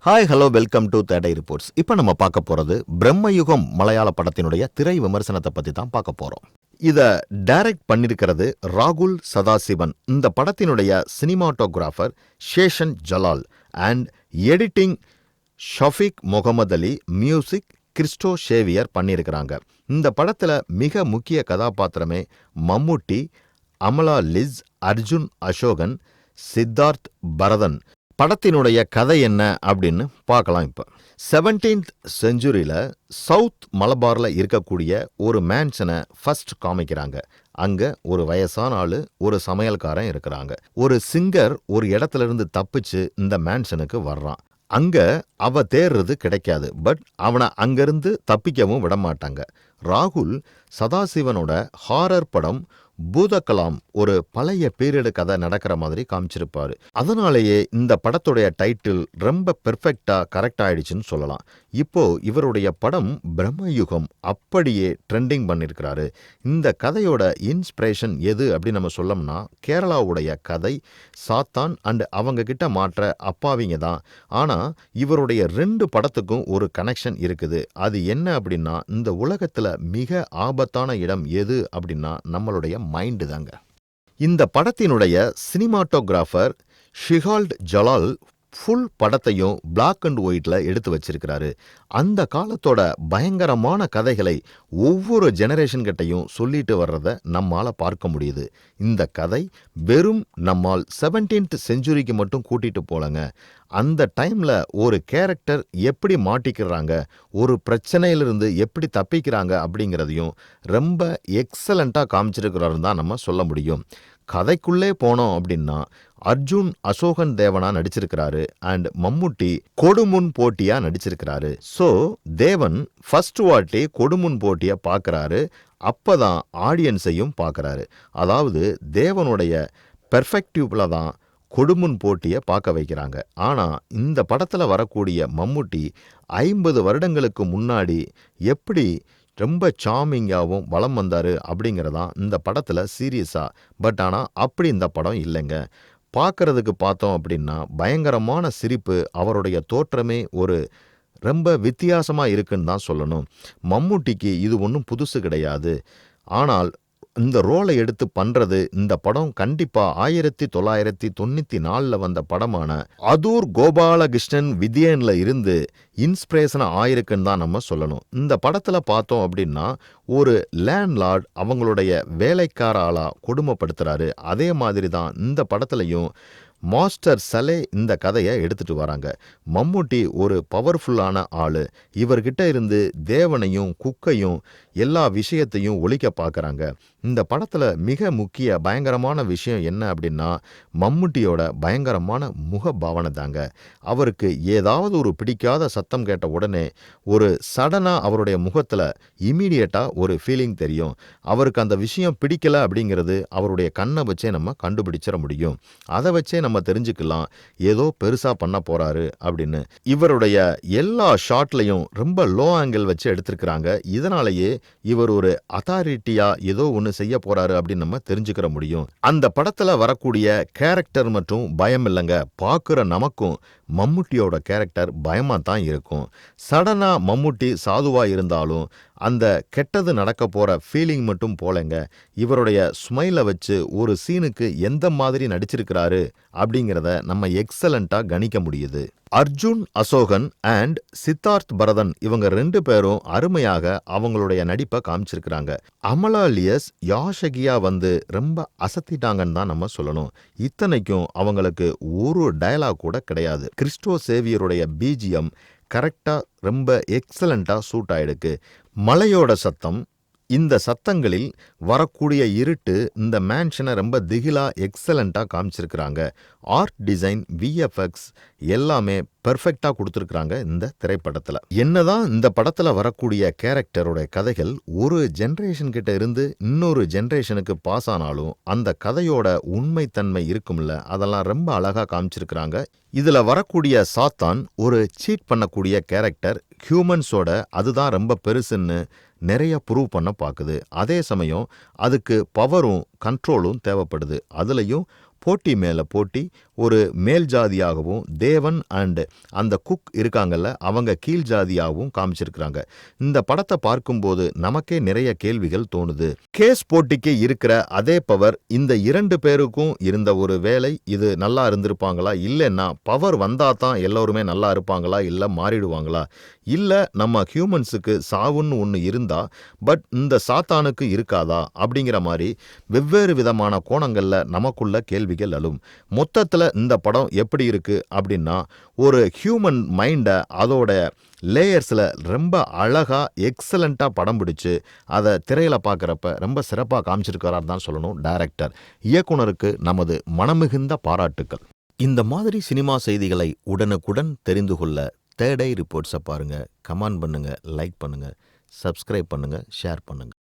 Hi hello welcome to today reports. இப்போ நம்ம பார்க்க போகிறது பிரம்மயுகம் மலையாள படத்தினுடைய திரை விமர்சனத்தை பற்றி தான் பார்க்க போகிறோம். இதை டைரக்ட் பண்ணியிருக்கிறது ராகுல் சதாசிவன். இந்த படத்தினுடைய cinematographer Sheshan Jalal and editing Shafique Mohamed Ali, music Christo Xavier பண்ணியிருக்கிறாங்க. இந்த படத்தில் மிக முக்கிய கதாபாத்திரமே மம்முட்டி, அமலா லிஸ், அர்ஜுன் அசோகன், சித்தார்த் பரதன். படத்தினுடைய கதை என்ன அப்படின்னு பார்க்கலாம். இப்போ 17th செஞ்சுரியில் சவுத் மலபாரில் இருக்கக்கூடிய ஒரு மேன்ஷனை ஃபர்ஸ்ட் காமிக்கிறாங்க. அங்கே ஒரு வயசான ஆள், ஒரு சமையல்காரன் இருக்கிறாங்க. ஒரு சிங்கர் ஒரு இடத்துல இருந்து தப்பிச்சு இந்த மேன்ஷனுக்கு வர்றான். அங்கே அவ தேடுறது கிடைக்காது. பட் அவனை அங்கிருந்து தப்பிக்கவும் விடமாட்டாங்க. ராகுல் சதாசிவனோட ஹாரர் படம் பூதகலாம் ஒரு பழைய பீரியடு கதை நடக்கிற மாதிரி காமிச்சிருப்பாரு. அதனாலேயே இந்த படத்துடைய டைட்டில் ரொம்ப பெர்ஃபெக்டா கரெக்ட் ஆயிடுச்சுன்னு சொல்லலாம். இப்போ இவருடைய படம் பிரம்மயுகம் அப்படியே ட்ரெண்டிங் பண்ணியிருக்கிறாரு. இந்த கதையோட இன்ஸ்பிரேஷன் எது அப்படின்னு நம்ம சொல்லோம்னா, கேரளாவுடைய கதை சாத்தான் அண்ட் அவங்க கிட்ட மாற்ற அப்பாவிங்க தான். ஆனால் இவருடைய 2 படத்துக்கும் ஒரு கனெக்ஷன் இருக்குது. அது என்ன அப்படின்னா, இந்த உலகத்தில் மிக ஆபத்தான இடம் எது அப்படின்னா நம்மளுடைய மைண்டு தாங்க. இந்த படத்தினுடைய சினிமாட்டோகிராஃபர் ஷிஹால்ட் ஜலால் ஃபுல் படத்தையும் பிளாக் அண்ட் ஒயிட்ல எடுத்து வச்சிருக்கிறாரு. அந்த காலத்தோட பயங்கரமான கதைகளை ஒவ்வொரு ஜெனரேஷன் கிட்டையும் சொல்லிட்டு வர்றதை நம்மால் பார்க்க முடியுது. இந்த கதை வெறும் நம்மால் 17th செஞ்சுரிக்கு மட்டும் கூட்டிட்டு போலங்க. அந்த டைம்ல ஒரு கேரக்டர் எப்படி மாட்டிக்கிறாங்க, ஒரு பிரச்சனையிலிருந்து எப்படி தப்பிக்கிறாங்க அப்படிங்கிறதையும் ரொம்ப எக்ஸலண்டா காமிச்சிருக்கிறாருன்னு தான் நம்ம சொல்ல முடியும். கதைக்குள்ளே போனோம் அப்படின்னா, அர்ஜுன் அசோகன் தேவனா நடிச்சிருக்கிறாரு அண்ட் மம்முட்டி கொடுமுன் போட்டியா நடிச்சிருக்கிறாரு. ஸோ தேவன் ஃபர்ஸ்ட் வாட்டி கொடுமுன் போட்டியை பார்க்குறாரு. அப்பதான் ஆடியன்ஸையும் பார்க்குறாரு. அதாவது தேவனுடைய பெர்ஃபெக்டிவ்ல தான் கொடுமுன் போட்டியை பார்க்க வைக்கிறாங்க. ஆனால் இந்த படத்தில் வரக்கூடிய மம்முட்டி 50 வருடங்களுக்கு முன்னாடி எப்படி ரொம்ப சாமிங்காகவும் வலம் வந்தார் அப்படிங்கிறதான் இந்த படத்தில் சீரியஸாக. பட் ஆனால் அப்படி இந்த படம் இல்லைங்க. பார்க்கறதுக்கு பார்த்தோம் அப்படின்னா பயங்கரமான சிரிப்பு, அவருடைய தோற்றமே ஒரு ரொம்ப வித்தியாசமாக இருக்குன்னு தான் சொல்லணும். மம்முட்டிக்கு இது ஒன்றும் புதுசு கிடையாது. ஆனால் இந்த ரோலை எடுத்து பண்ணுறது, இந்த படம் கண்டிப்பாக 1994 வந்த படமான அதூர் கோபாலகிருஷ்ணன் வித்யன்ல இருந்து இன்ஸ்பிரேஷனாக ஆயிருக்குன்னு தான் நம்ம சொல்லணும். இந்த படத்தில் பார்த்தோம் அப்படின்னா, ஒரு லேண்ட்லார்ட் அவங்களுடைய வேலைக்கார ஆளாக கொடுமைப்படுத்துகிறாரு. அதே மாதிரி தான் இந்த படத்துலையும் மாஸ்டர் சலே இந்த கதையை எடுத்துட்டு வராங்க. மம்முட்டி ஒரு பவர்ஃபுல்லான ஆள். இவர்கிட்ட இருந்து தேவனையும் குக்கையும் எல்லா விஷயத்தையும் ஒழிக்க பார்க்குறாங்க. இந்த படத்தில் மிக முக்கிய பயங்கரமான விஷயம் என்ன அப்படின்னா, மம்முட்டியோட பயங்கரமான முக பாவனை தாங்க. அவருக்கு ஏதாவது ஒரு பிடிக்காத சத்தம் கேட்ட உடனே ஒரு சடனாக அவருடைய முகத்தில் இமீடியட்டாக ஒரு ஃபீலிங் தெரியும். அவருக்கு அந்த விஷயம் பிடிக்கல அப்படிங்கிறது அவருடைய கண்ணை வச்சே நம்ம கண்டுபிடிச்சிட முடியும். அதை வச்சே நம்ம தெரிஞ்சுக்கலாம் ஏதோ பெருசா பண்ண போறாரு அப்படின்னு. இவருடைய எல்லா ஷாட்லையும் ரொம்ப லோ ஆங்கிள் வச்சு எடுத்திருக்கிறாங்க. இதனாலேயே இவர் ஒரு அத்தாரிட்டியா ஏதோ ஒன்று செய்ய போறாரு அப்படின்னு நம்ம தெரிஞ்சுக்கிற முடியும். அந்த படத்துல வரக்கூடிய கேரக்டர் மற்றும் பயம் இல்லைங்க, பார்க்குற நமக்கும் மம்முட்டியோட கேரக்டர் பயமா தான் இருக்கும். சடனா மம்முட்டி சாதுவா இருந்தாலும் அந்த கெட்டது நடக்க போற ஃபீலிங் மட்டும் போலங்க. இவருடைய ஸ்மைலை வச்சு ஒரு சீனுக்கு எந்த மாதிரி நடிச்சிருக்கிறாரு அப்படிங்கிறத நம்ம எக்ஸலண்டா கணிக்க முடியுது. அர்ஜுன் அசோகன் அண்ட் சித்தார்த் பரதன் இவங்க 2 பேரும் அருமையாக அவங்களுடைய நடிப்பை காமிச்சிருக்கிறாங்க. அமலா லியஸ் யாஷகியா வந்து ரொம்ப அசத்திட்டாங்கன்னு தான் நம்ம சொல்லணும். இத்தனைக்கும் அவங்களுக்கு ஒரு டயலாக் கூட கிடையாது. கிறிஸ்டோ சேவியருடைய பிஜிஎம் கரெக்டாக ரொம்ப எக்ஸலண்ட்டாக சூட் ஆயிடுக்கு. மலையோட சத்தம், இந்த சத்தங்களில் வரக்கூடிய இருட்டு இந்த மேன்ஷனை ரொம்ப திகிலா எக்ஸலண்ட்டாக காமிச்சிருக்கிறாங்க. ஆர்ட் டிசைன், விஎஃப்எக்ஸ் எல்லாமே பெர்ஃபெக்டாக கொடுத்துருக்குறாங்க இந்த திரைப்படத்தில். என்னதான் இந்த படத்தில் வரக்கூடிய கேரக்டரோட கதைகள் ஒரு ஜென்ரேஷன் கிட்ட இருந்து இன்னொரு ஜென்ரேஷனுக்கு பாஸ் ஆனாலும் அந்த கதையோட உண்மைத்தன்மை இருக்கும்ல, அதெல்லாம் ரொம்ப அழகாக காமிச்சிருக்கிறாங்க. இதில் வரக்கூடிய சாத்தான் ஒரு சீட் பண்ணக்கூடிய கேரக்டர். ஹியூமன்ஸோட அதுதான் ரொம்ப பெருசுன்னு நிறைய ப்ரூவ் பண்ண பார்க்குது. அதே சமயம் அதுக்கு பவரும் கண்ட்ரோலும் தேவைப்படுது. அதுலேயும் போட்டி மேலே போட்டி, ஒரு மேல் ஜாதியாகவும் தேவன் அண்ட் அந்த குக் இருக்காங்கல்ல அவங்க கீழ் ஜாதியாகவும் காமிச்சிருக்கிறாங்க. இந்த படத்தை பார்க்கும்போது நமக்கே நிறைய கேள்விகள் தோணுது. கேஸ் போட்டிக்கு இருக்கிற அதே பவர் இந்த 2 பேருக்கும் இருந்த ஒரு வேலை இது நல்லா இருந்திருப்பாங்களா, இல்லைன்னா பவர் வந்தா தான் எல்லோருமே நல்லா இருப்பாங்களா, இல்லை மாறிடுவாங்களா, இல்லை நம்ம ஹியூமன்ஸுக்கு சாவுன்னு ஒன்று இருந்தா பட் இந்த சாத்தானுக்கு இருக்காதா அப்படிங்கிற மாதிரி வெவ்வேறு விதமான கோணங்கள்ல நமக்குள்ள கேள்விகள் எழும். மொத்தத்தில் இந்த படம் எப்படி இருக்கு அப்படின்னா, ஒரு ஹியூமன் மைண்டை அதோட லேயர்ஸில் ரொம்ப அழகா எக்ஸலண்ட்டாக படம் பிடிச்சு அதை திரையில பார்க்குறப்ப ரொம்ப சிறப்பாக காமிச்சிருக்கிறார் தான் சொல்லணும் டைரக்டர். இயக்குனருக்கு நமது மனமிகுந்த பாராட்டுக்கள். இந்த மாதிரி சினிமா செய்திகளை உடனுக்குடன் தெரிந்து கொள்ள தேர்ட் ஐ ரிப்போர்ட்ஸை பாருங்க, கமெண்ட் பண்ணுங்க, லைக் பண்ணுங்க, சப்ஸ்கிரைப் பண்ணுங்க, ஷேர் பண்ணுங்க.